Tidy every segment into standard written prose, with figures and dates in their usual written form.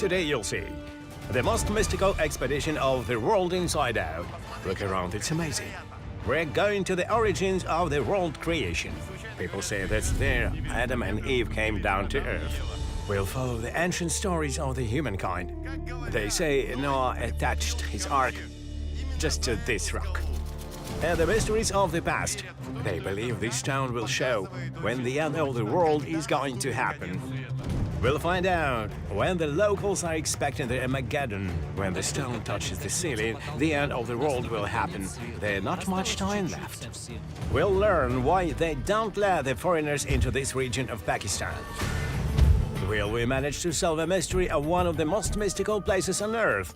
Today you'll see the most mystical expedition of the world inside out. Look around, it's amazing. We're going to the origins of the world creation. People say that's there Adam and Eve came down to earth. We'll follow the ancient stories of the humankind. They say Noah attached his ark just to this rock. And the mysteries of the past. They believe this stone will show when the end of the world is going to happen. We'll find out when the locals are expecting the Armageddon. When the stone touches the ceiling, the end of the world will happen. There's not much time left. We'll learn why they don't let the foreigners into this region of Pakistan. Will we manage to solve a mystery of one of the most mystical places on Earth?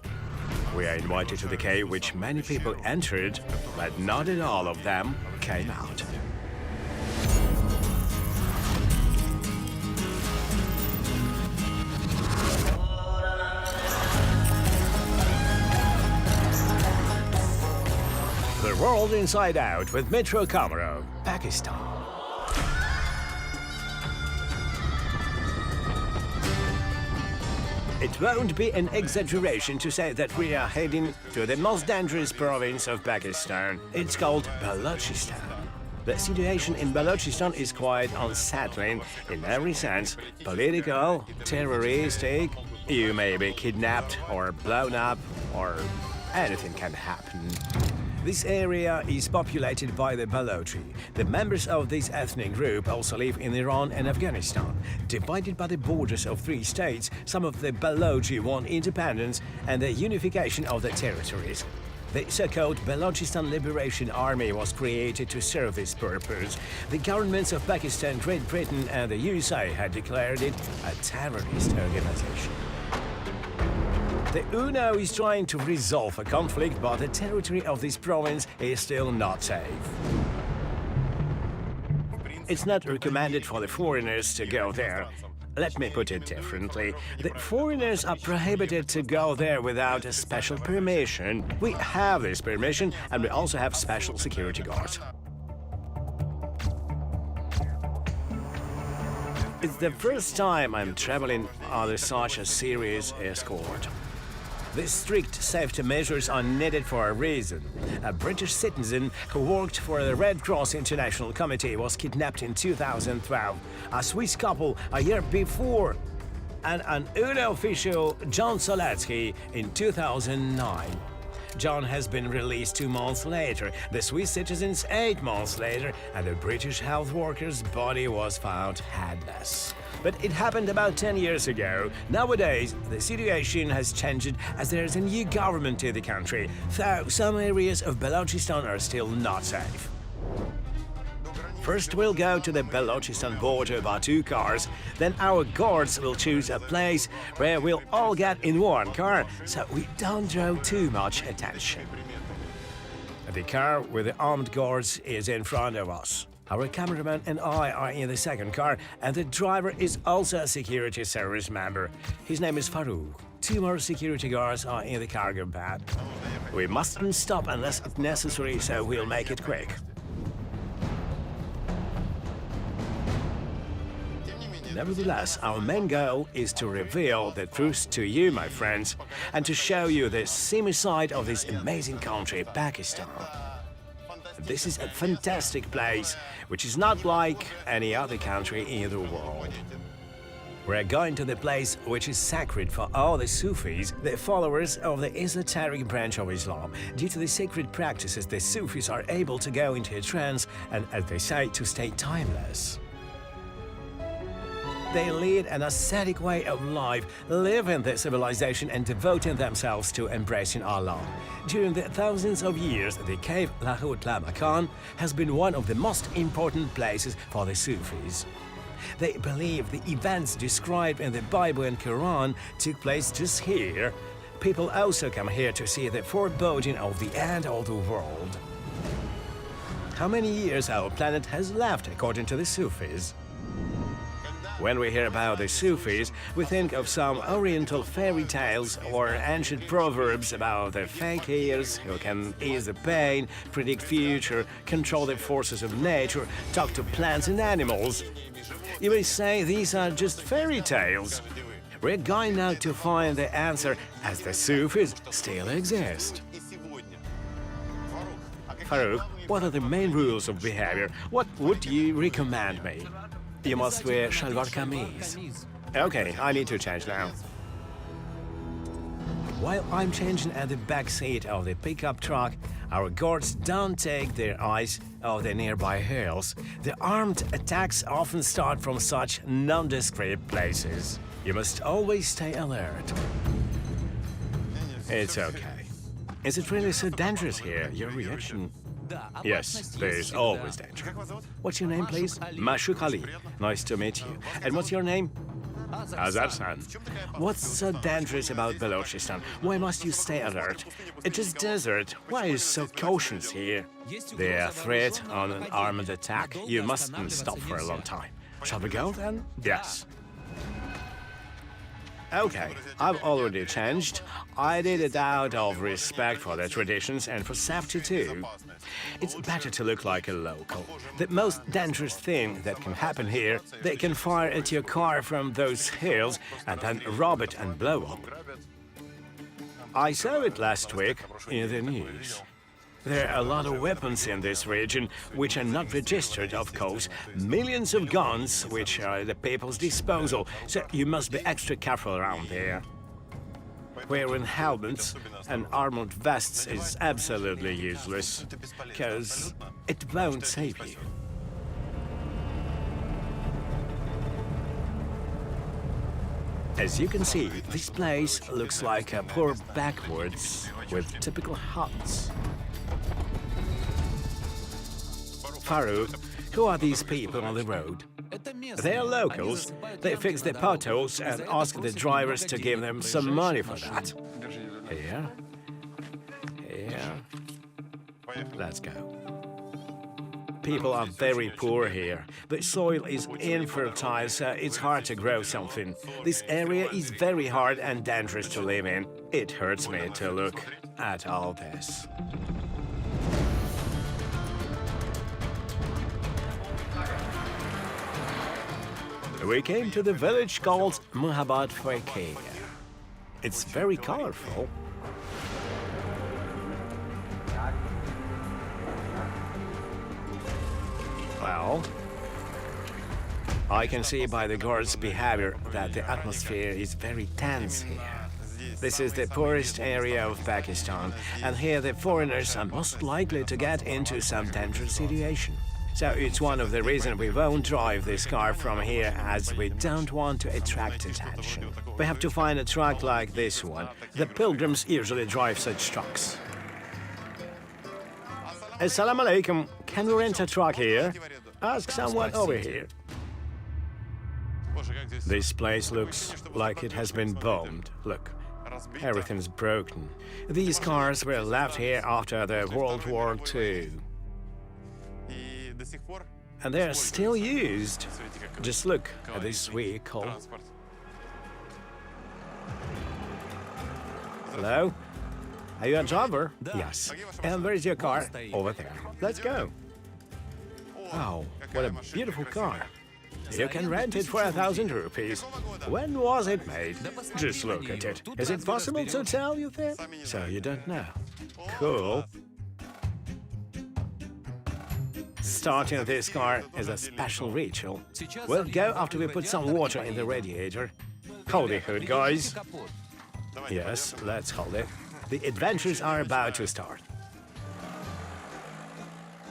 We are invited to the cave which many people entered, but not at all of them came out. The World Inside Out with Dmytro Komarov, Pakistan. It won't be an exaggeration to say that we are heading to the most dangerous province of Pakistan. It's called Balochistan. The situation in Balochistan is quite unsettling in every sense. Political, terroristic, you may be kidnapped or blown up, or anything can happen. This area is populated by the Balochi. The members of this ethnic group also live in Iran and Afghanistan. Divided by the borders of 3 states, some of the Balochi want independence and the unification of the territories. The so-called Balochistan Liberation Army was created to serve this purpose. The governments of Pakistan, Great Britain and the USA had declared it a terrorist organization. The UNO is trying to resolve a conflict, but the territory of this province is still not safe. It's not recommended for the foreigners to go there. Let me put it differently. The foreigners are prohibited to go there without a special permission. We have this permission, and we also have special security guards. It's the first time I'm traveling under such a serious escort. These strict safety measures are needed for a reason. A British citizen who worked for the Red Cross International Committee was kidnapped in 2012, a Swiss couple a year before, and an UNO official, John Soletsky, in 2009. John has been released 2 months later, the Swiss citizens 8 months later, and the British health worker's body was found headless. But it happened about 10 years ago. Nowadays, the situation has changed as there is a new government in the country, though some areas of Balochistan are still not safe. First, we'll go to the Balochistan border by 2 cars, then our guards will choose a place where we'll all get in 1 car, so we don't draw too much attention. The car with the armed guards is in front of us. Our cameraman and I are in the 2nd car, and the driver is also a security service member. His name is Farouk. 2 more security guards are in the cargo bed. We mustn't stop unless it's necessary, so we'll make it quick. Nevertheless, our main goal is to reveal the truth to you, my friends, and to show you the seamy side of this amazing country, Pakistan. This is a fantastic place, which is not like any other country in the world. We're going to the place which is sacred for all the Sufis, the followers of the esoteric branch of Islam. Due to the sacred practices, the Sufis are able to go into a trance and, as they say, to stay timeless. They lead an ascetic way of life, live in their civilization and devoting themselves to embracing Allah. During the thousands of years, the cave Lahoot La Makan has been one of the most important places for the Sufis. They believe the events described in the Bible and Quran took place just here. People also come here to see the foreboding of the end of the world. How many years our planet has left, according to the Sufis? When we hear about the Sufis, we think of some oriental fairy tales or ancient proverbs about the fakirs who can ease the pain, predict future, control the forces of nature, talk to plants and animals. You may say these are just fairy tales. We're going now to find the answer, as the Sufis still exist. Farouk, what are the main rules of behavior? What would you recommend me? You must wear shalwar kameez. Okay, I need to change now. While I'm changing at the back seat of the pickup truck, our guards don't take their eyes off the nearby hills. The armed attacks often start from such nondescript places. You must always stay alert. It's okay. Is it really so dangerous here? Your reaction? Yes, there's always danger. What's your name, please? Mashuk Ali. Nice to meet you. And what's your name? Azarsan. What's so dangerous about Balochistan? Why must you stay alert? It is desert. Why is so cautious here? The threat on an armed attack. You mustn't stop for a long time. Shall we go then? Yes. Okay, I've already changed. I did it out of respect for the traditions and for safety too. It's better to look like a local. The most dangerous thing that can happen here, they can fire at your car from those hills and then rob it and blow up. I saw it last week in the news. There are a lot of weapons in this region which are not registered, of course. Millions of guns which are at the people's disposal, so you must be extra careful around there. Wearing helmets and armored vests is absolutely useless, because it won't save you. As you can see, this place looks like a poor backwoods with typical huts. Farouk, who are these people on the road? They are locals. They fix the potholes and ask the drivers to give them some money for that. Here. Here. Let's go. People are very poor here. The soil is infertile, so it's hard to grow something. This area is very hard and dangerous to live in. It hurts me to look at all this. We came to the village called Muhabat Fakir. It's very colorful. Well, I can see by the guards' behavior that the atmosphere is very tense here. This is the poorest area of Pakistan, and here the foreigners are most likely to get into some dangerous situation. So it's one of the reasons we won't drive this car from here, as we don't want to attract attention. We have to find a truck like this one. The pilgrims usually drive such trucks. Assalamu alaikum. Can we rent a truck here? Ask someone over here. This place looks like it has been bombed. Look, everything's broken. These cars were left here after the World War II. And they're still used. Just look at this vehicle. Hello? Are you a driver? Yes. And where's your car? Over there. Let's go. Wow, what a beautiful car. You can rent it for 1,000 rupees. When was it made? Just look at it. Is it possible to tell you that? So you don't know. Cool. Starting this car is a special ritual. We'll go after we put some water in the radiator. Hold the hood, guys. Yes, let's hold it. The adventures are about to start.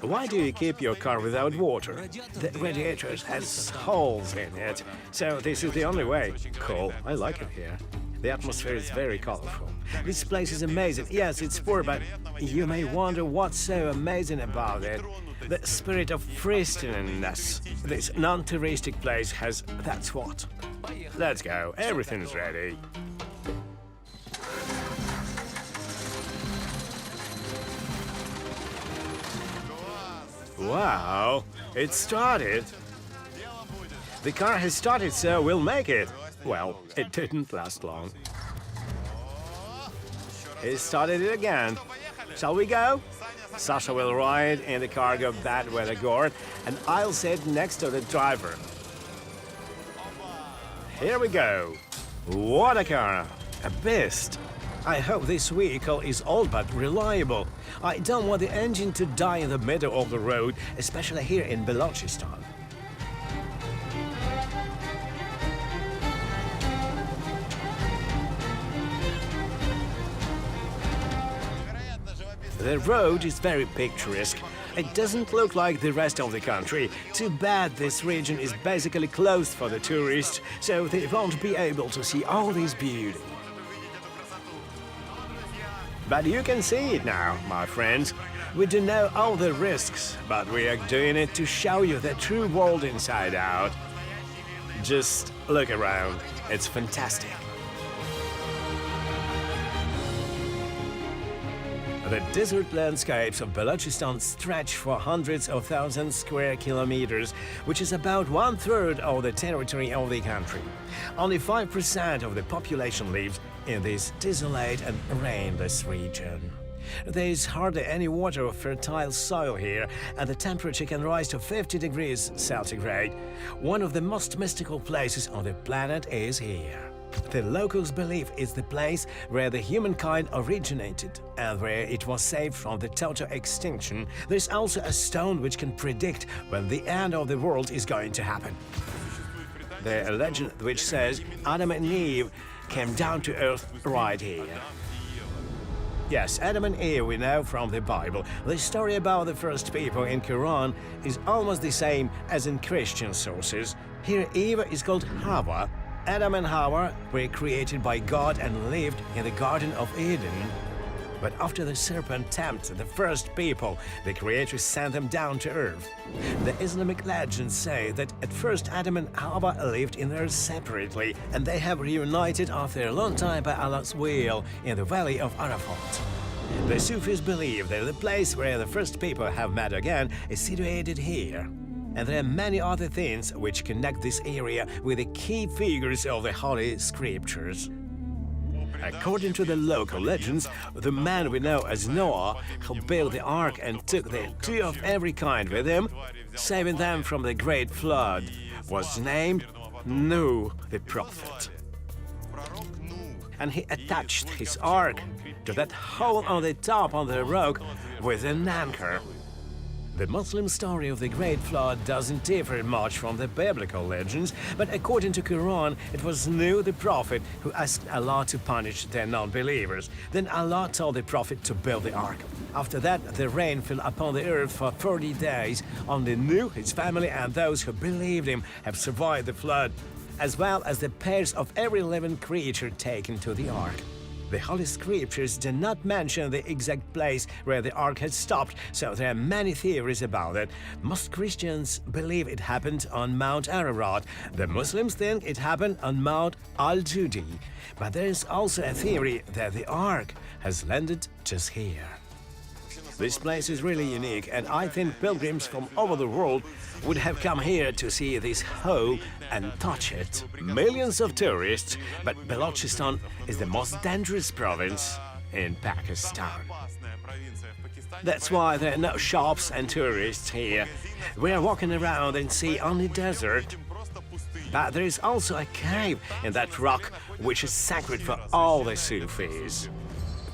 Why do you keep your car without water? The radiator has holes in it, so this is the only way. Cool, I like it here. The atmosphere is very colorful. This place is amazing. Yes, it's poor, but you may wonder what's so amazing about it. The spirit of pristineness. This non-touristic place has that's what. Let's go. Everything's ready. Wow, it started. The car has started, so we'll make it. Well, it didn't last long. He started it again. Shall we go? Sasha will ride in the cargo bed with a guard, and I'll sit next to the driver. Here we go. What a car! A beast! I hope this vehicle is old but reliable. I don't want the engine to die in the middle of the road, especially here in Balochistan. The road is very picturesque. It doesn't look like the rest of the country. Too bad this region is basically closed for the tourists, so they won't be able to see all this beauty. But you can see it now, my friends. We do know all the risks, but we are doing it to show you the true world inside out. Just look around. It's fantastic. The desert landscapes of Balochistan stretch for hundreds of thousands square kilometers, which is about 1/3 of the territory of the country. Only 5% of the population lives in this desolate and rainless region. There is hardly any water or fertile soil here, and the temperature can rise to 50 degrees centigrade. One of the most mystical places on the planet is here. The locals believe it's the place where the humankind originated and where it was saved from the total extinction. There's also a stone which can predict when the end of the world is going to happen. There's a legend which says Adam and Eve came down to earth right here. Yes, Adam and Eve we know from the Bible. The story about the first people in Quran is almost the same as in Christian sources. Here Eve is called Hawa. Adam and Hawa were created by God and lived in the Garden of Eden. But after the serpent tempted the first people, the Creator sent them down to earth. The Islamic legends say that at first Adam and Hawa lived in earth separately, and they have reunited after a long time by Allah's will in the valley of Arafat. The Sufis believe that the place where the first people have met again is situated here. And there are many other things which connect this area with the key figures of the Holy Scriptures. According to the local legends, the man we know as Noah, who built the ark and took the two of every kind with him, saving them from the great flood, was named Nuh the prophet. And he attached his ark to that hole on the top of the rock with an anchor. The Muslim story of the Great Flood doesn't differ much from the biblical legends, but according to Quran, it was Nuh the prophet who asked Allah to punish the non-believers. Then Allah told the prophet to build the ark. After that, the rain fell upon the earth for 40 days. Only Nuh, his family, and those who believed him have survived the flood, as well as the pairs of every living creature taken to the ark. The Holy Scriptures do not mention the exact place where the ark had stopped, so there are many theories about it. Most Christians believe it happened on Mount Ararat. The Muslims think it happened on Mount Al-Judi. But there is also a theory that the ark has landed just here. This place is really unique, and I think pilgrims from all over the world would have come here to see this hole and touch it. Millions of tourists, but Balochistan is the most dangerous province in Pakistan. That's why there are no shops and tourists here. We are walking around and see only desert. But there is also a cave in that rock which is sacred for all the Sufis.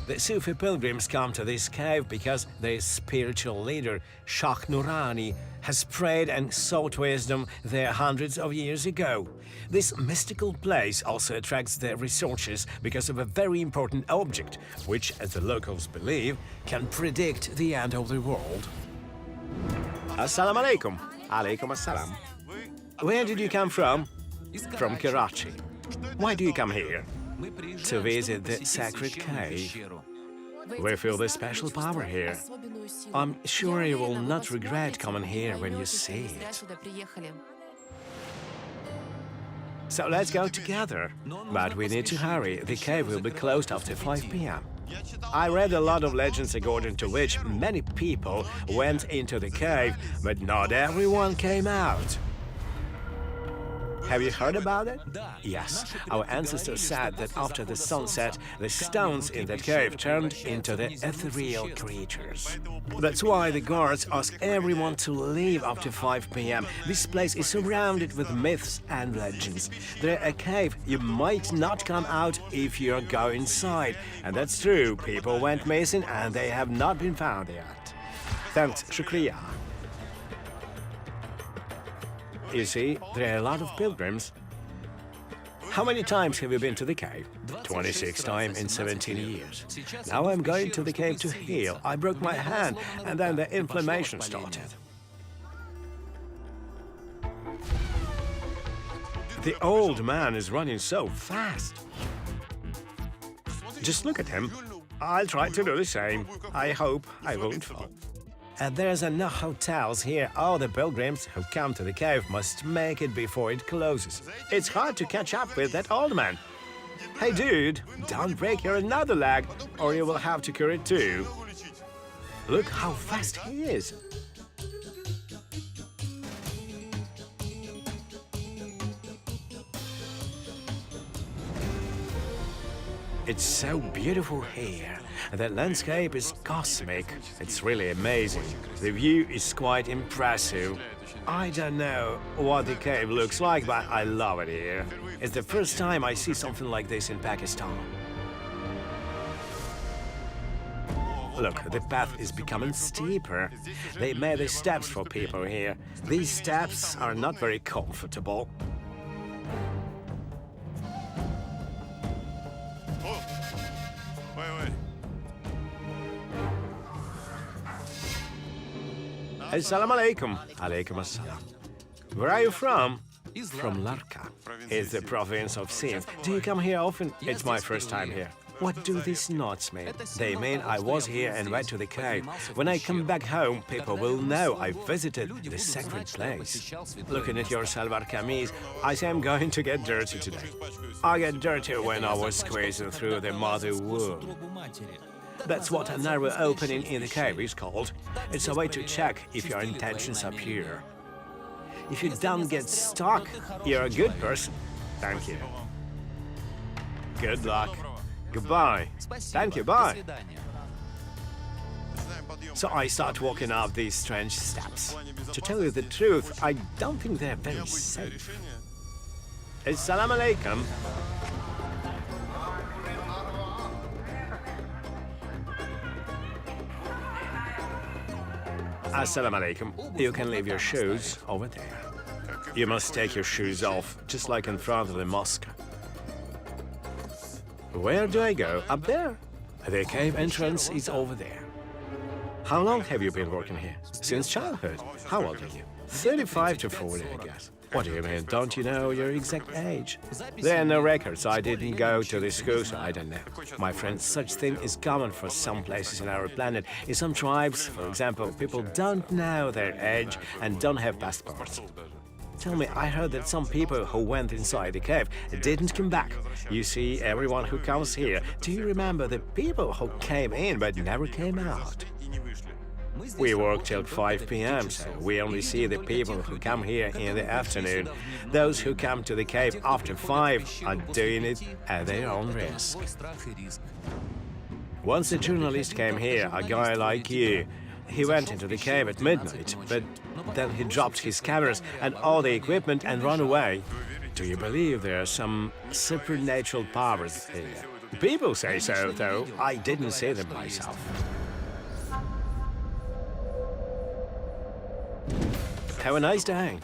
The Sufi pilgrims come to this cave because their spiritual leader, Shah Nurani, has prayed and sought wisdom there hundreds of years ago. This mystical place also attracts the researchers because of a very important object, which, as the locals believe, can predict the end of the world. Assalamu alaikum. Alaikum assalam. Where did you come from? From Karachi. Why do you come here? To visit the sacred cave. We feel the special power here. I'm sure you will not regret coming here when you see it. So let's go together. But we need to hurry. The cave will be closed after 5 p.m. I read a lot of legends according to which many people went into the cave, but not everyone came out. Have you heard about it? Yes, our ancestors said that after the sunset, the stones in that cave turned into the ethereal creatures. That's why the guards ask everyone to leave after 5 p.m. This place is surrounded with myths and legends. They're a cave you might not come out if you go inside. And that's true, people went missing and they have not been found yet. Thanks, shukriya. You see, there are a lot of pilgrims. How many times have you been to the cave? 26 times in 17 years. Now I'm going to the cave to heal. I broke my hand and then the inflammation started. The old man is running so fast. Just look at him. I'll try to do the same. I hope I won't fall. And there's enough hotels here. All the pilgrims who come to the cave must make it before it closes. It's hard to catch up with that old man. Hey dude, don't break your another leg, or you will have to cure it too. Look how fast he is. It's so beautiful here. The landscape is cosmic. It's really amazing. The view is quite impressive. I don't know what the cave looks like, but I love it here. It's the first time I see something like this in Pakistan. Look, the path is becoming steeper. They made the steps for people here. These steps are not very comfortable. Assalamu alaikum. Alaikum assalam. Where are you from? From Larka. It's the province of Sindh. Do you come here often? It's my first time here. What do these knots mean? They mean I was here and went to the cave. When I come back home, people will know I visited the sacred place. Looking at your salwar kameez, I say I'm going to get dirty today. I get dirty when I was squeezing through the mother womb. That's what a narrow opening in the cave is called. It's a way to check if your intentions are pure. If you don't get stuck, you're a good person. Thank you. Good luck. Goodbye. Thank you, bye. So I start walking up these strange steps. To tell you the truth, I don't think they're very safe. Assalamu alaikum. Assalamu alaikum. You can leave your shoes over there. You must take your shoes off, just like in front of the mosque. Where do I go? Up there. The cave entrance is over there. How long have you been working here? Since childhood. How old are you? 35 to 40, I guess. What do you mean? Don't you know your exact age? There are no records. I didn't go to the school, so I don't know. My friend, such thing is common for some places in our planet. In some tribes, for example, people don't know their age and don't have passports. Tell me, I heard that some people who went inside the cave didn't come back. You see, everyone who comes here, do you remember the people who came in but never came out? We work till 5 p.m., so we only see the people who come here in the afternoon. Those who come to the cave after 5 are doing it at their own risk. Once a journalist came here, a guy like you. He went into the cave at midnight, but then he dropped his cameras and all the equipment and ran away. Do you believe there are some supernatural powers here? People say so, though I didn't see them myself. Have a nice day.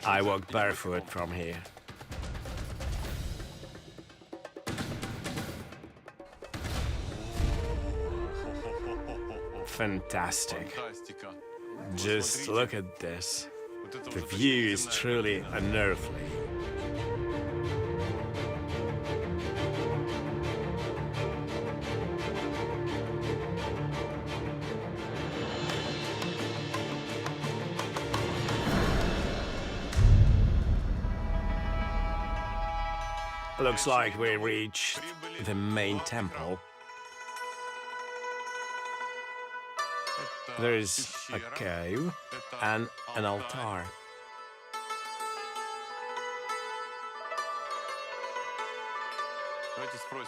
I walk barefoot from here. Fantastic. Just look at this. The view is truly unearthly. Looks like we reached the main temple. There is a cave and an altar.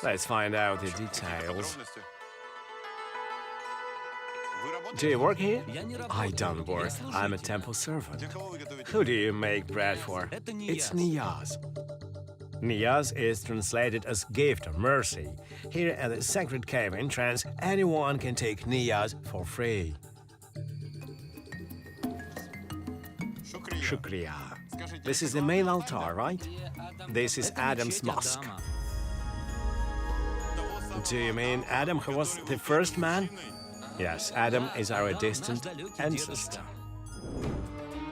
Let's find out the details. Do you work here? I don't work. I'm a temple servant. Who do you make bread for? It's Niyaz. Niyaz is translated as gift or mercy. Here at the sacred cave entrance, anyone can take Niyaz for free. Shukriya. This is the main altar, right? This is Adam's mosque. Do you mean Adam, who was the first man? Yes, Adam is our distant ancestor.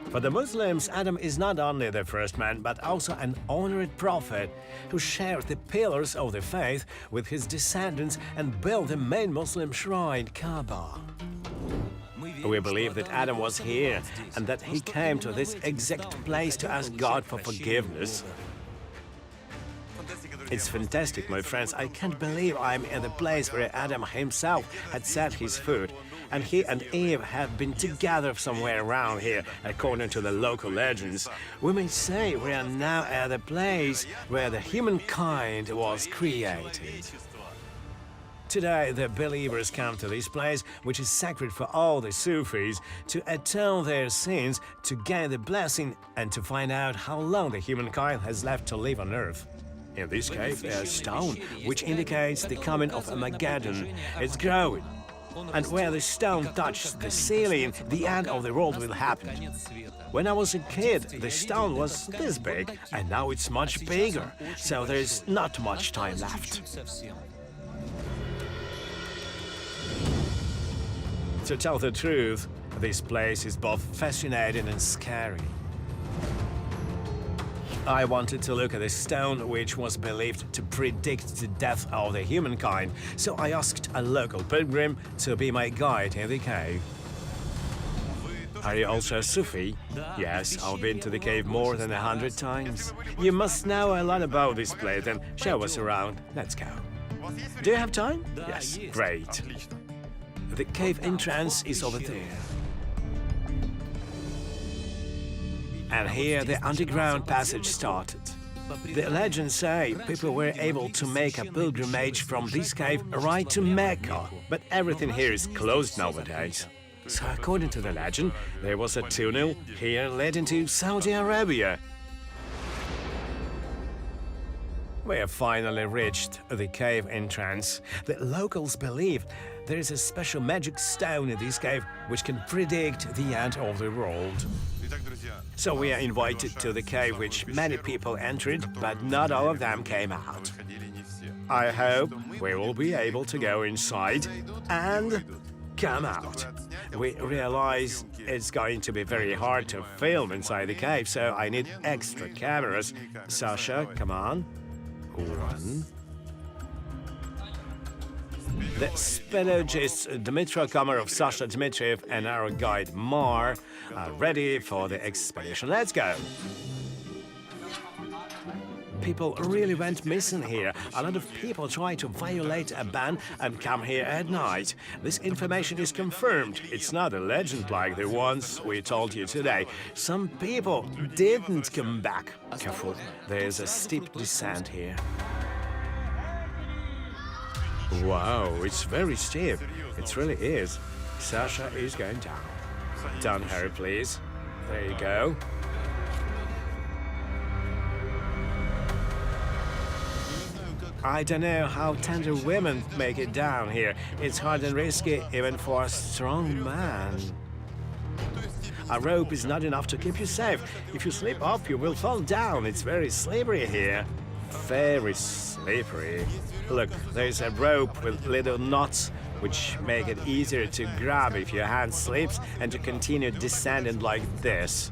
For the Muslims, Adam is not only the first man, but also an honored prophet who shared the pillars of the faith with his descendants and built the main Muslim shrine, Kaaba. We believe that Adam was here and that he came to this exact place to ask God for forgiveness. It's fantastic, my friends. I can't believe I'm in the place where Adam himself had set his foot, and he and Eve have been together somewhere around here, according to the local legends. We may say we are now at the place where the humankind was created. Today, the believers come to this place, which is sacred for all the Sufis, to atone their sins, to gain the blessing, and to find out how long the humankind has left to live on Earth. In this cave, there's a stone, which indicates the coming of Armageddon. It's growing. And where the stone touches the ceiling, the end of the world will happen. When I was a kid, the stone was this big, and now it's much bigger, so there's not much time left. To tell the truth, this place is both fascinating and scary. I wanted to look at the stone which was believed to predict the death of the humankind, so I asked a local pilgrim to be my guide in the cave. Are you also a Sufi? Yes, I've been to the cave more than 100 times. You must know a lot about this place, and show us around. Let's go. Do you have time? Yes, great. The cave entrance is over there. And here the underground passage started. The legends say people were able to make a pilgrimage from this cave right to Mecca, but everything here is closed nowadays. So according to the legend, there was a tunnel here leading to Saudi Arabia. We have finally reached the cave entrance. The locals believe there is a special magic stone in this cave which can predict the end of the world. So we are invited to the cave which many people entered, but not all of them came out. I hope we will be able to go inside and come out. We realize it's going to be very hard to film inside the cave, so I need extra cameras. Sasha, come on. One. The speleologists Dmytro Komarov, Sasha Dmitriev, and our guide Mar are ready for the expedition. Let's go! People really went missing here. A lot of people try to violate a ban and come here at night. This information is confirmed. It's not a legend like the ones we told you today. Some people didn't come back. Careful, there's a steep descent here. Wow, it's very steep. It really is. Sasha is going down. Down her, please. There you go. I don't know how tender women make it down here. It's hard and risky even for a strong man. A rope is not enough to keep you safe. If you slip off, you will fall down. It's very slippery here. Very slippery. Look, there's a rope with little knots which make it easier to grab if your hand slips and to continue descending like this.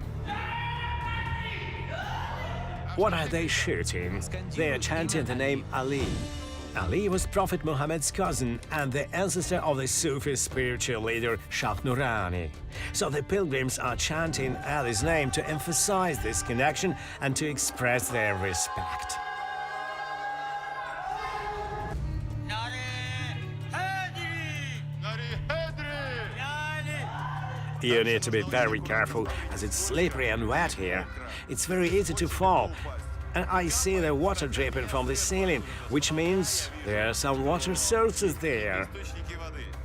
What are they shooting? They are chanting the name Ali. Ali was Prophet Muhammad's cousin and the ancestor of the Sufi spiritual leader Shah Nurani. So the pilgrims are chanting Ali's name to emphasize this connection and to express their respect. You need to be very careful as it's slippery and wet here. It's very easy to fall. And I see the water dripping from the ceiling, which means there are some water sources there.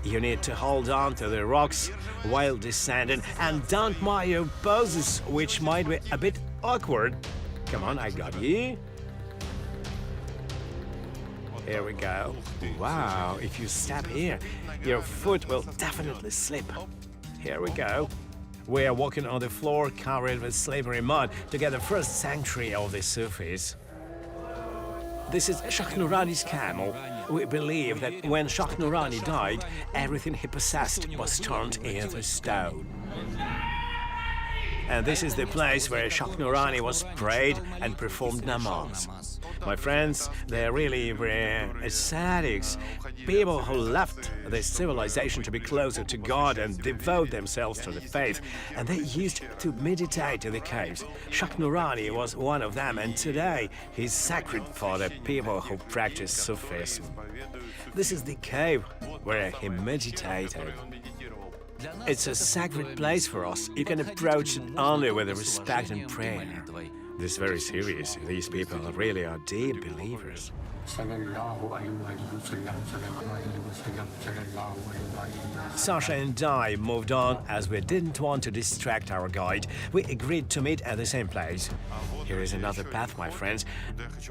You need to hold on to the rocks while descending and don't mark your poses, which might be a bit awkward. Come on, I got you. Here we go. Wow, if you step here, your foot will definitely slip. Here we go. We are walking on the floor covered with slippery mud to get the first sanctuary of the Sufis. This is Shakhnurani's camel. We believe that when Shakhnurani died, everything he possessed was turned into stone. And this is the place where Shakhnurani was prayed and performed namaz. My friends, they really were ascetics, people who left this civilization to be closer to God and devote themselves to the faith, and they used to meditate in the caves. Shakhnurani was one of them, and today he's sacred for the people who practice Sufism. This is the cave where he meditated. It's a sacred place for us. You can approach it only with respect and prayer. This is very serious. These people really are deep believers. Sasha and I moved on as we didn't want to distract our guide. We agreed to meet at the same place. Here is another path, my friends,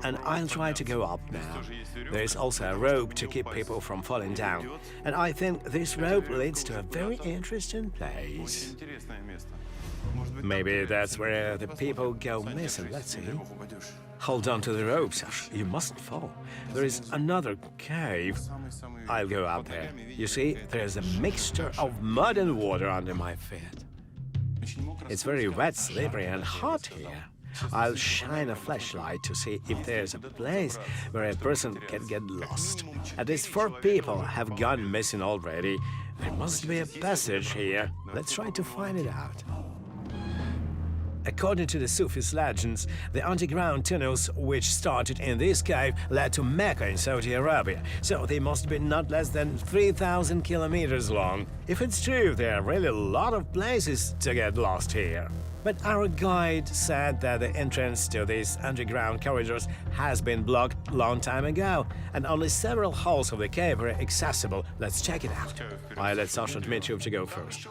and I'll try to go up now. There is also a rope to keep people from falling down, and I think this rope leads to a very interesting place. Maybe that's where the people go missing. Let's see. Hold on to the rope, Sash. You mustn't fall. There is another cave. I'll go out there. You see, there's a mixture of mud and water under my feet. It's very wet, slippery, and hot here. I'll shine a flashlight to see if there's a place where a person can get lost. At least 4 people have gone missing already. There must be a passage here. Let's try to find it out. According to the Sufis legends, the underground tunnels which started in this cave led to Mecca in Saudi Arabia, so they must be not less than 3,000 kilometers long. If it's true, there are really a lot of places to get lost here. But our guide said that the entrance to these underground corridors has been blocked long time ago, and only several halls of the cave are accessible. Let's check it out. I let Sasha Dmytro to go first.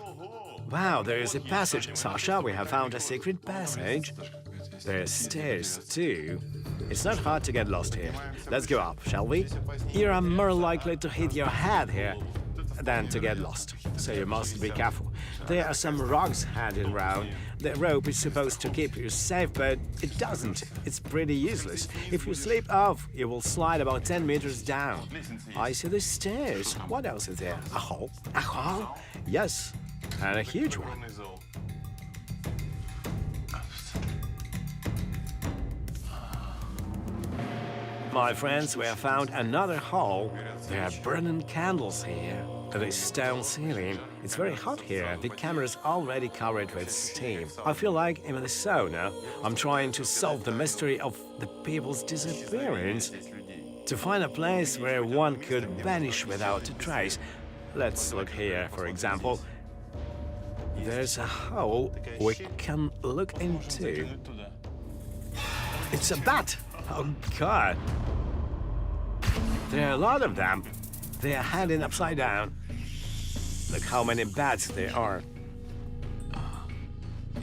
Wow, there is a passage. Sasha, we have found a secret passage. There are stairs, too. It's not hard to get lost here. Let's go up, shall we? You are more likely to hit your head here than to get lost, so you must be careful. There are some rocks hanging around. The rope is supposed to keep you safe, but it doesn't. It's pretty useless. If you slip off, you will slide about 10 meters down. I see the stairs. What else is there? A hole? A hole? Yes. And a huge one. My friends, we have found another hole. There are burning candles here. The stone ceiling. It's very hot here. The camera is already covered with steam. I feel like I'm in a sauna. I'm trying to solve the mystery of the people's disappearance. To find a place where one could vanish without a trace. Let's look here, for example. There's a hole we can look into. It's a bat! Oh, God! There are a lot of them. They are hanging upside down. Look how many bats there are.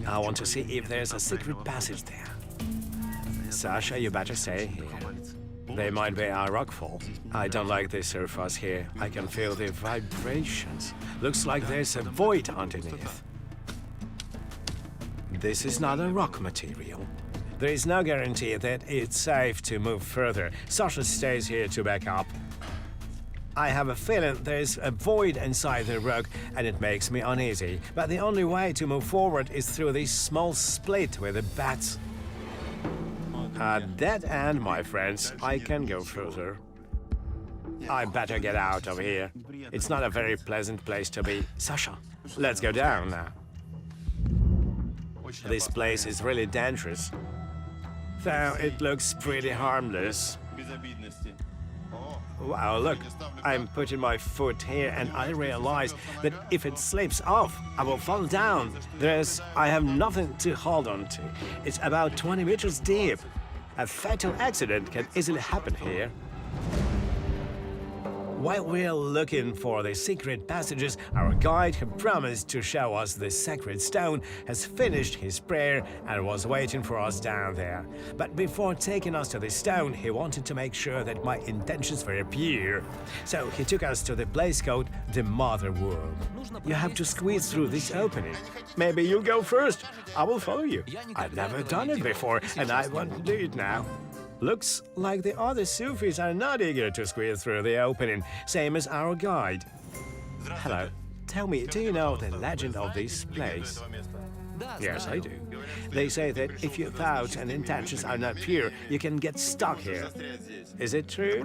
I want to see if there's a secret passage there. Sasha, you better stay here. They might be a rockfall. I don't like the surface here. I can feel the vibrations. Looks like there's a void underneath. This is not a rock material. There is no guarantee that it's safe to move further. Sasha stays here to back up. I have a feeling there's a void inside the rock, and it makes me uneasy. But the only way to move forward is through this small split with the bats. At that end, my friends, I can go further. I better get out of here. It's not a very pleasant place to be. Sasha, let's go down now. This place is really dangerous. Though it looks pretty harmless. Wow, look, I'm putting my foot here and I realize that if it slips off, I will fall down. I have nothing to hold on to. It's about 20 meters deep. A fatal accident can easily happen here. While we're looking for the secret passages, our guide, who promised to show us the sacred stone, has finished his prayer and was waiting for us down there. But before taking us to the stone, he wanted to make sure that my intentions were pure. So he took us to the place called the Mother Womb. You have to squeeze through this opening. Maybe you'll go first. I will follow you. I've never done it before, and I want to do it now. Looks like the other Sufis are not eager to squeeze through the opening, same as our guide. Hello. Tell me, do you know the legend of this place? Yes, I do. They say that if your thoughts and intentions are not pure, you can get stuck here. Is it true?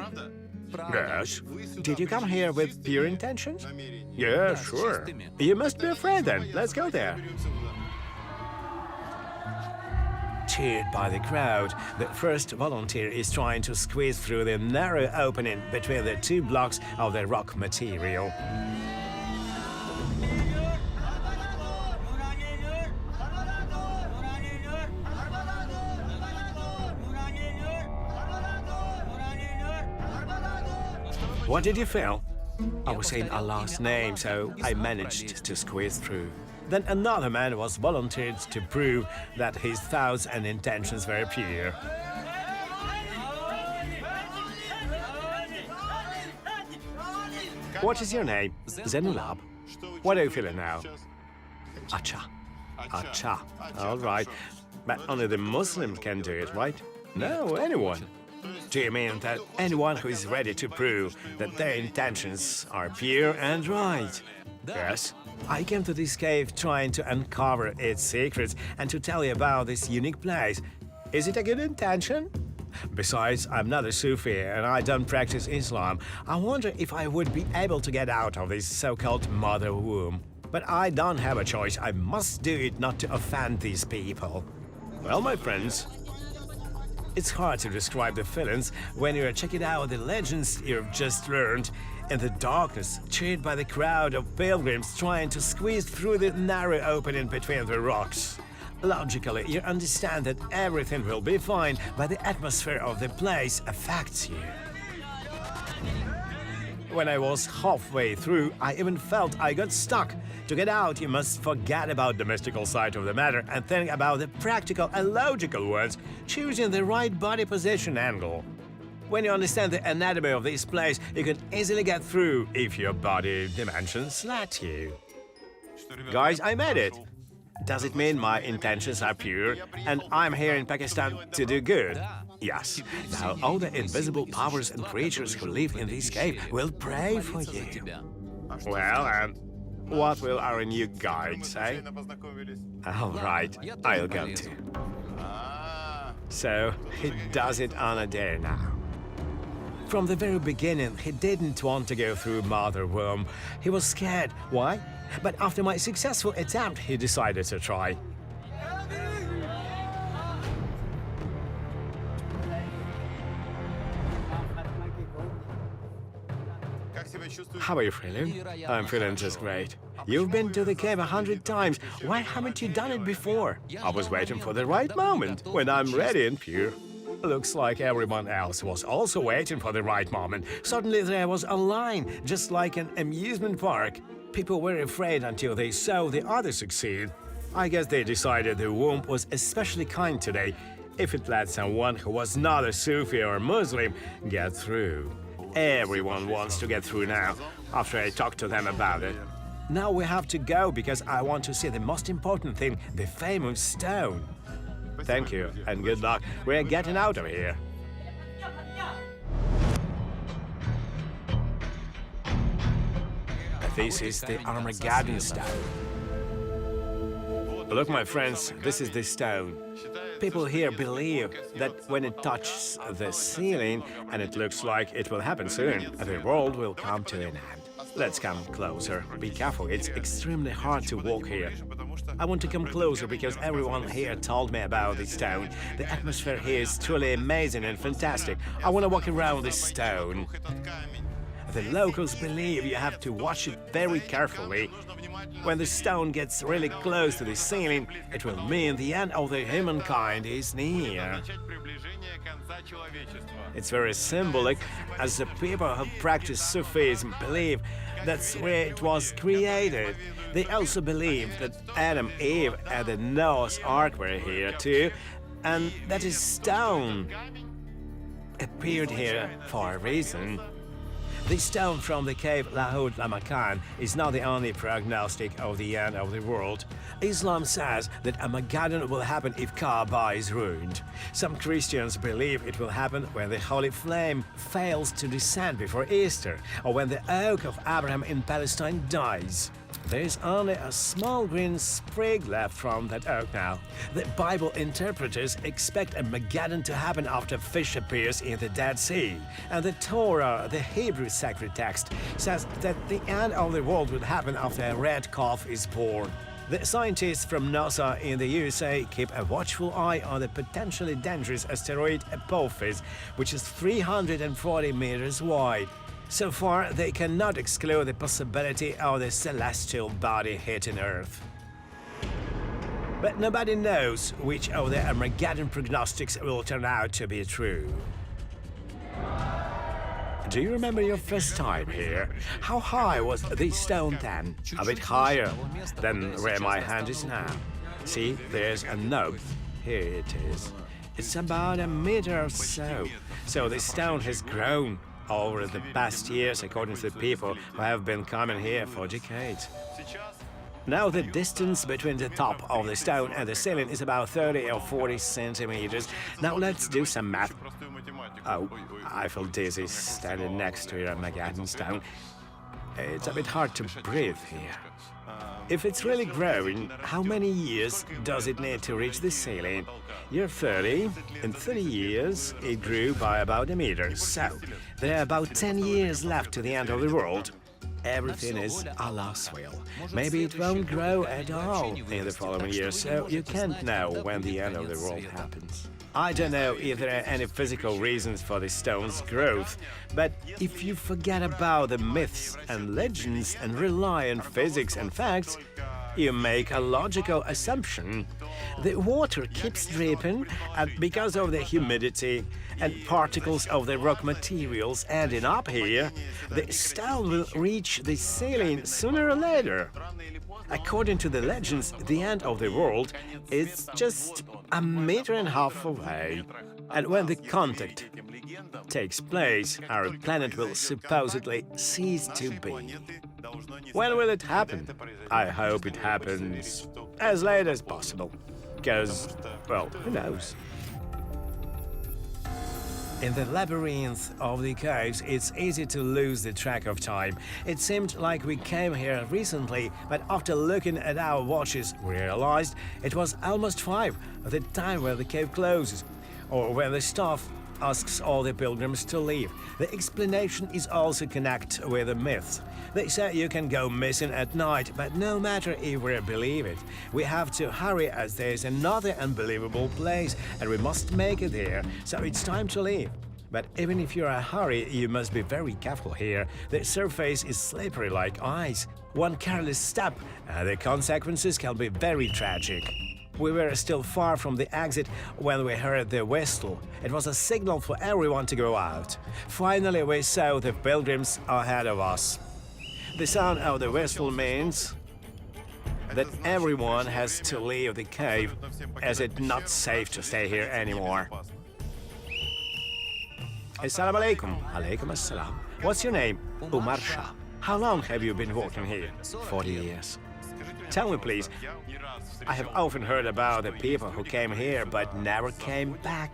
Yes. Did you come here with pure intentions? Yeah, sure. You must be afraid then. Let's go there. Cheered by the crowd, the first volunteer is trying to squeeze through the narrow opening between the two blocks of the rock material. What did you feel? I was saying Allah's name, so I managed to squeeze through. Then another man was volunteered to prove that his thoughts and intentions were pure. What is your name? Zenulab. What are you feeling now? Acha. Acha. All right. But only the Muslims can do it, right? No, anyone. Do you mean that anyone who is ready to prove that their intentions are pure and right? Yes. I came to this cave trying to uncover its secrets and to tell you about this unique place. Is it a good intention? Besides, I'm not a Sufi and I don't practice Islam. I wonder if I would be able to get out of this so-called mother womb. But I don't have a choice. I must do it not to offend these people. Well, my friends, it's hard to describe the feelings when you're checking out the legends you've just learned in the darkness, cheered by the crowd of pilgrims trying to squeeze through the narrow opening between the rocks. Logically, you understand that everything will be fine, but the atmosphere of the place affects you. When I was halfway through, I even felt I got stuck. To get out, you must forget about the mystical side of the matter and think about the practical and logical ones, choosing the right body position angle. When you understand the anatomy of this place, you can easily get through if your body dimensions let you. Guys, I made it. Does it mean my intentions are pure and I'm here in Pakistan to do good? Yes. Now all the invisible powers and creatures who live in this cave will pray for you. Well, and what will our new guide say? All right, I'll go too. So he does it on a dare now. From the very beginning, he didn't want to go through Mother Womb. He was scared. Why? But after my successful attempt, he decided to try. How are you feeling? I'm feeling just great. You've been to the cave 100 times. Why haven't you done it before? I was waiting for the right moment, when I'm ready and pure. Looks like everyone else was also waiting for the right moment. Suddenly there was a line, just like an amusement park. People were afraid until they saw the others succeed. I guess they decided the womb was especially kind today, if it let someone who was not a Sufi or Muslim get through. Everyone wants to get through now, after I talked to them about it. Now we have to go because I want to see the most important thing, the famous stone. Thank you, and good luck. We're getting out of here. This is the Armageddon stone. Look, my friends, this is the stone. People here believe that when it touches the ceiling, and it looks like it will happen soon, the world will come to an end. Let's come closer. Be careful, it's extremely hard to walk here. I want to come closer because everyone here told me about this stone. The atmosphere here is truly amazing and fantastic. I want to walk around this stone. The locals believe you have to watch it very carefully. When the stone gets really close to the ceiling, it will mean the end of the humankind is near. It's very symbolic, as the people who practice Sufism believe that's where it was created. They also believe that Adam, Eve, and the Noah's Ark were here too, and that is stone appeared here for a reason. This stone from the cave Lahoot La Makan is not the only prognostic of the end of the world. Islam says that Armageddon will happen if Kaaba is ruined. Some Christians believe it will happen when the holy flame fails to descend before Easter, or when the oak of Abraham in Palestine dies. There's only a small green sprig left from that oak now. The Bible interpreters expect Armageddon to happen after fish appears in the Dead Sea. And the Torah, the Hebrew sacred text, says that the end of the world will happen after a red calf is born. The scientists from NASA in the USA keep a watchful eye on the potentially dangerous asteroid Apophis, which is 340 meters wide. So far, they cannot exclude the possibility of the celestial body hitting Earth. But nobody knows which of the Armageddon prognostics will turn out to be true. Do you remember your first time here? How high was this stone then? A bit higher than where my hand is now. See, there's a knob. Here it is. It's about a meter or so. So the stone has grown over the past years, according to the people who have been coming here for decades. Now the distance between the top of the stone and the ceiling is about 30 or 40 centimeters. Now let's do some math. Oh, I feel dizzy standing next to your Armageddon stone. It's a bit hard to breathe here. If it's really growing, how many years does it need to reach the ceiling? You're 30. In 30 years, it grew by about a meter. So, there are about 10 years left to the end of the world. Everything is Allah's will. Maybe it won't grow at all in the following years, so you can't know when the end of the world happens. I don't know if there are any physical reasons for the stone's growth, but if you forget about the myths and legends and rely on physics and facts, you make a logical assumption. The water keeps dripping, and because of the humidity and particles of the rock materials ending up here, the stone will reach the ceiling sooner or later. According to the legends, the end of the world is just a meter and a half away. And when the contact takes place, our planet will supposedly cease to be. When will it happen? I hope it happens as late as possible. Because, well, who knows? In the labyrinth of the caves, it's easy to lose the track of time. It seemed like we came here recently, but after looking at our watches, we realized it was almost 5, the time where the cave closes, or when the staff asks all the pilgrims to leave. The explanation is also connected with the myths. They say you can go missing at night, but no matter if we believe it, we have to hurry as there's another unbelievable place and we must make it there, so it's time to leave. But even if you're in a hurry, you must be very careful here. The surface is slippery like ice. One careless step, and the consequences can be very tragic. We were still far from the exit when we heard the whistle. It was a signal for everyone to go out. Finally, we saw the pilgrims ahead of us. The sound of the whistle means that everyone has to leave the cave, as it's not safe to stay here anymore. Assalamu alaikum. Alaikum assalam. What's your name? Umar Shah. How long have you been working here? 40 years. Tell me, please. I have often heard about the people who came here but never came back.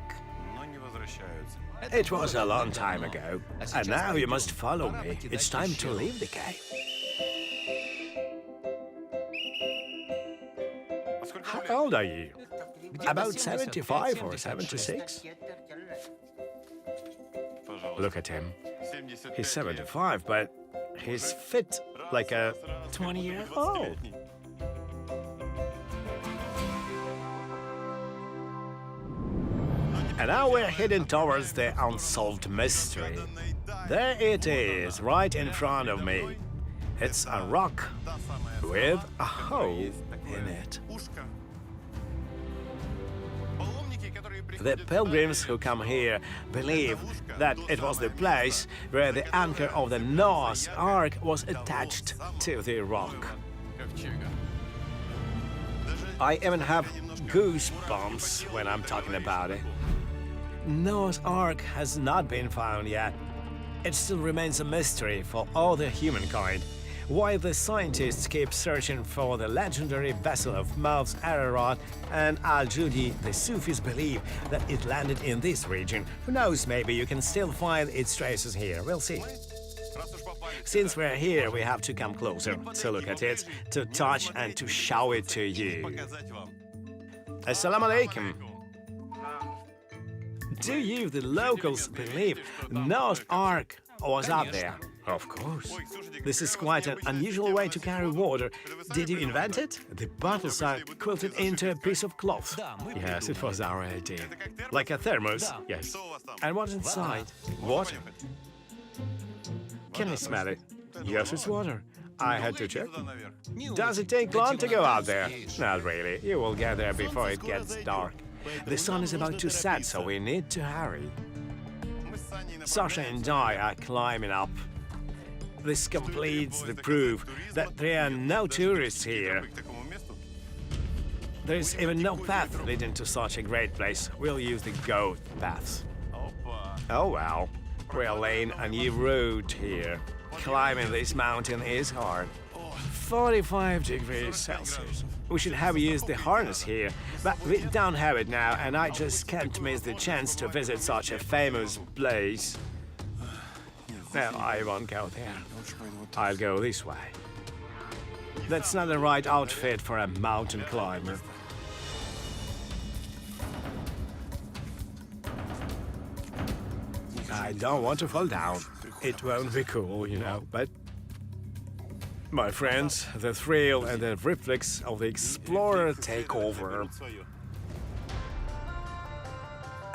It was a long time ago, and now you must follow me. It's time to leave the cave. How old are you? About 75 or 76? Look at him. He's 75, but he's fit like a 20-year-old. And And now we're heading towards the unsolved mystery. There it is, right in front of me. It's a rock with a hole in it. The pilgrims who come here believe that it was the place where the anchor of the Noah's Ark was attached to the rock. I even have goosebumps when I'm talking about it. Noah's Ark has not been found yet. It still remains a mystery for all the humankind. While the scientists keep searching for the legendary vessel of Mouth Ararat and Al-Judi, the Sufis believe that it landed in this region. Who knows, maybe you can still find its traces here. We'll see. Since we're here, we have to come closer to look at it, to touch and to show it to you. Assalamu alaikum. Do you, the locals, believe Noah's Ark was up there? Of course. This is quite an unusual way to carry water. Did you invent it? The bottles are quilted into a piece of cloth. Yes, it was our idea. Like a thermos? Yes. And what's inside? Water. Can I smell it? Yes, it's water. I had to check. Does it take long to go out there? Not really. You will get there before it gets dark. The sun is about to set, so we need to hurry. Sasha and I are climbing up. This completes the proof that there are no tourists here. There is even no path leading to such a great place. We'll use the goat paths. Oh well, we're laying a new route here. Climbing this mountain is hard. 45 degrees Celsius. We should have used the harness here, but we don't have it now, and I just can't miss the chance to visit such a famous place. Well, I won't go there. I'll go this way. That's not the right outfit for a mountain climber. I don't want to fall down. It won't be cool, you know, but... My friends, the thrill and the reflex of the explorer take over.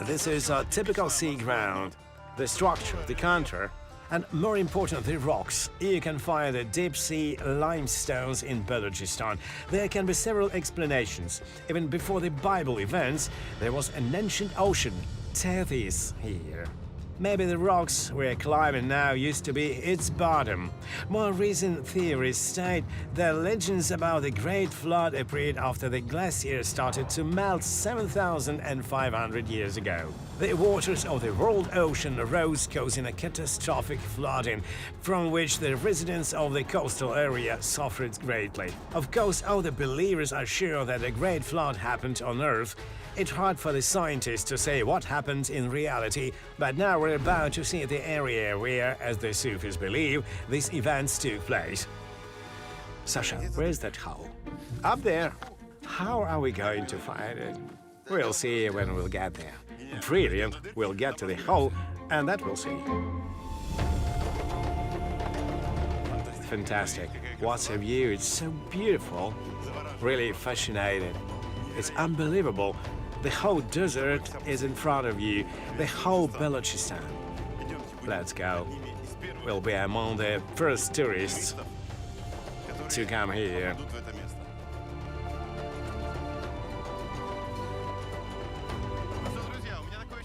This is a typical sea ground. The structure, the contour, and more important, the rocks. You can find the deep-sea limestones in Balochistan. There can be several explanations. Even before the Bible events, there was an ancient ocean, Tethys, here. Maybe the rocks we're climbing now used to be its bottom. More recent theories state that legends about the Great Flood appeared after the glacier started to melt 7,500 years ago. The waters of the world ocean rose, causing a catastrophic flooding, from which the residents of the coastal area suffered greatly. Of course, all the believers are sure that a Great Flood happened on Earth. It's hard for the scientists to say what happened in reality, but now we're about to see the area where, as the Sufis believe, these events took place. Sasha, where's that hole? Up there. How are we going to find it? We'll see when we'll get there. Brilliant. We'll get to the hole, and that we'll see. Fantastic. What a view. It's so beautiful. Really fascinated. It's unbelievable. The whole desert is in front of you, the whole Balochistan. Let's go. We'll be among the first tourists to come here.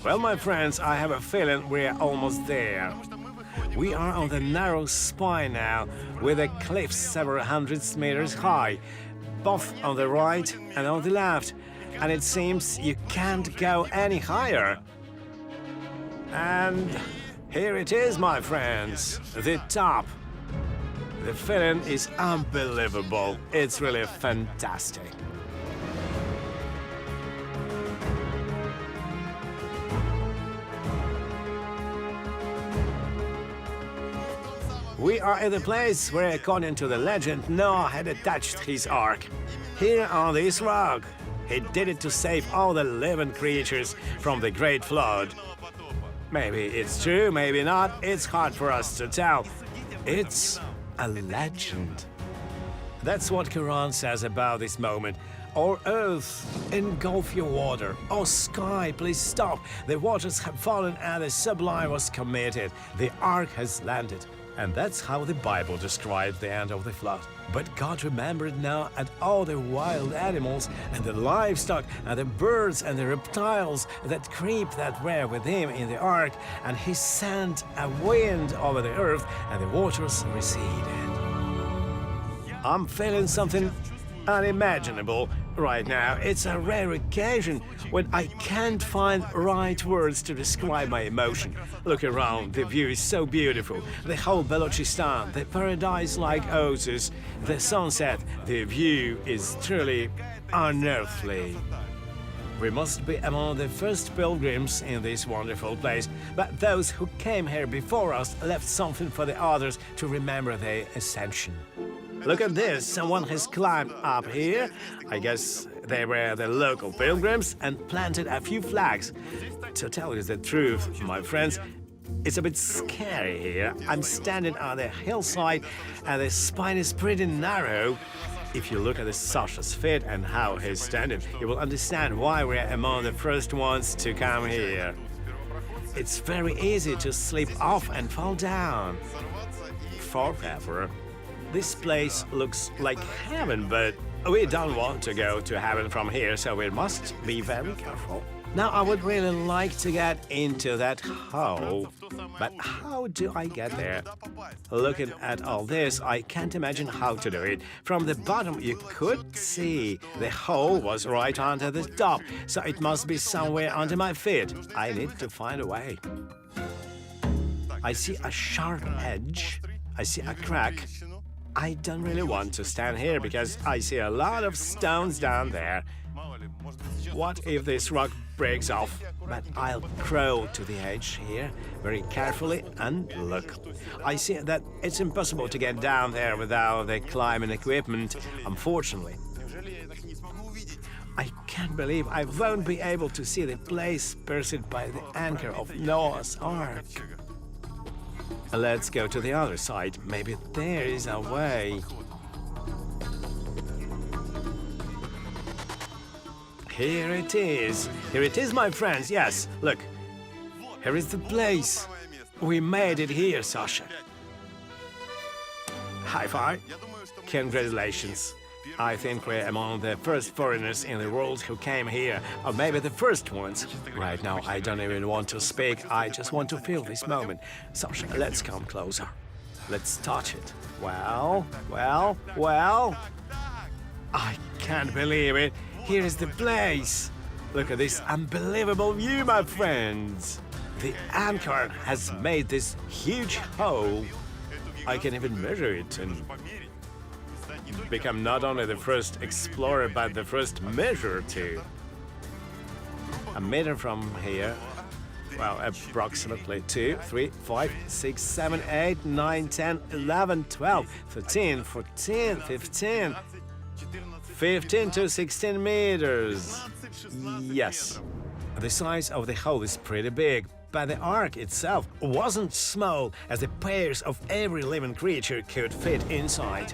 Well, my friends, I have a feeling we're almost there. We are on the narrow spine now, with the cliffs several hundred meters high, both on the right and on the left. And it seems you can't go any higher. And here it is, my friends, the top. The feeling is unbelievable. It's really fantastic. We are at the place where, according to the legend, Noah had attached his ark. Here on this rock. He did it to save all the living creatures from the Great Flood. Maybe it's true, maybe not. It's hard for us to tell. It's a legend. That's what Quran says about this moment. Or earth, engulf your water. Oh sky, please stop. The waters have fallen and the sublime was committed. The ark has landed. And that's how the Bible describes the end of the flood. But God remembered now at all the wild animals and the livestock and the birds and the reptiles that creep that were with him in the ark, and he sent a wind over the earth and the waters receded. I'm feeling something unimaginable right now. It's a rare occasion when I can't find right words to describe my emotion. Look around, the view is so beautiful. The whole Balochistan, the paradise like oasis, the sunset, the view is truly unearthly. We must be among the first pilgrims in this wonderful place, but those who came here before us left something for the others to remember their ascension. Look at this, someone has climbed up here. I guess they were the local pilgrims and planted a few flags. To tell you the truth, my friends, it's a bit scary here. I'm standing on the hillside and the spine is pretty narrow. If you look at the Sasha's feet and how he's standing, you will understand why we're among the first ones to come here. It's very easy to slip off and fall down. Forever. This place looks like heaven, but we don't want to go to heaven from here, so we must be very careful. Now, I would really like to get into that hole, but how do I get there? Looking at all this, I can't imagine how to do it. From the bottom, you could see the hole was right under the top, so it must be somewhere under my feet. I need to find a way. I see a sharp edge. I see a crack. I don't really want to stand here because I see a lot of stones down there. What if this rock breaks off? But I'll crawl to the edge here very carefully and look. I see that it's impossible to get down there without the climbing equipment, unfortunately. I can't believe I won't be able to see the place pursued by the anchor of Noah's Ark. Let's go to the other side. Maybe there is a way. Here it is. Here it is, my friends. Yes, look. Here is the place. We made it here, Sasha. High five. Congratulations. I think we're among the first foreigners in the world who came here, or maybe the first ones. Right now, I don't even want to speak. I just want to feel this moment. Sasha, let's come closer. Let's touch it. Well. I can't believe it. Here is the place. Look at this unbelievable view, my friends. The anchor has made this huge hole. I can even measure it and become not only the first explorer, but the first measurer too. A meter from here, well, approximately 2, 3, 5, 6, 7, 8, 9, 10, 11, 12, 13, 14, 15, 15 to 16 meters. Yes, the size of the hole is pretty big, but the ark itself wasn't small, as the pairs of every living creature could fit inside.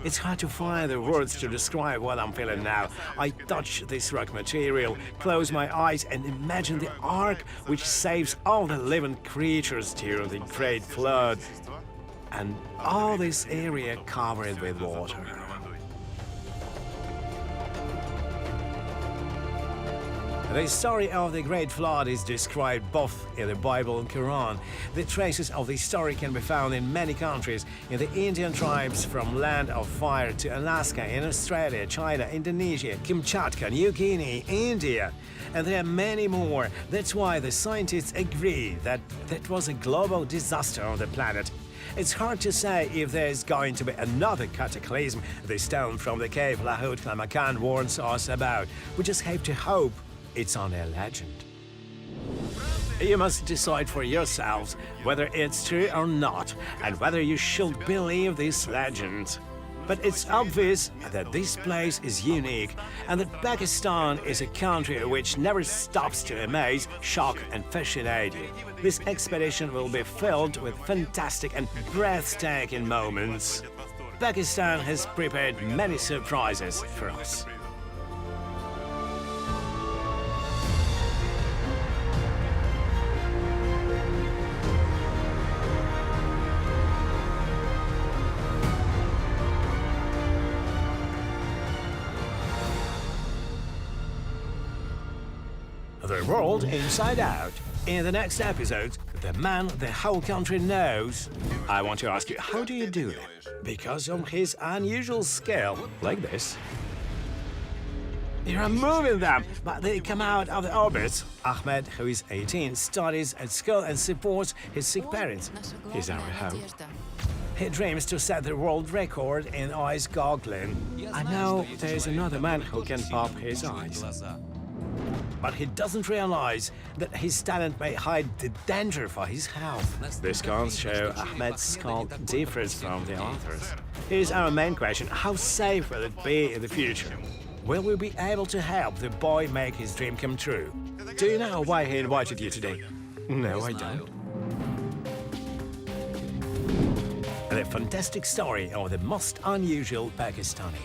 It's hard to find the words to describe what I'm feeling now. I touch this rock material, close my eyes and imagine the ark which saves all the living creatures during the Great Flood, and all this area covered with water. The story of the Great Flood is described both in the Bible and Quran. The traces of the story can be found in many countries, in the Indian tribes from Land of Fire to Alaska, in Australia, China, Indonesia, Kamchatka, New Guinea, India, and there are many more. That's why the scientists agree that that was a global disaster on the planet. It's hard to say if there's going to be another cataclysm the stone from the cave Lahoot La Makan warns us about. We just have to hope it's only a legend. You must decide for yourselves whether it's true or not, and whether you should believe this legend. But it's obvious that this place is unique, and that Pakistan is a country which never stops to amaze, shock, and fascinate you. This expedition will be filled with fantastic and breathtaking moments. Pakistan has prepared many surprises for us. The world inside out. In the next episode, the man the whole country knows. I want to ask you, how do you do it? Because of his unusual skill, like this. You're moving them, but they come out of the orbit. Ahmed, who is 18, studies at school and supports his sick parents. He's our hope. He dreams to set the world record in ice goggling. I know there's another man who can pop his eyes. But he doesn't realize that his talent may hide the danger for his health. The scans show Ahmed's skull differs from the others. Here's our main question: how safe will it be in the future? Will we be able to help the boy make his dream come true? Do you know why he invited you today? No, I don't. The fantastic story of the most unusual Pakistani.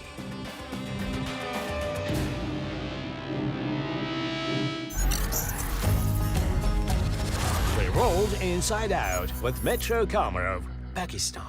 The world inside out with Dmytro Komarov, Pakistan.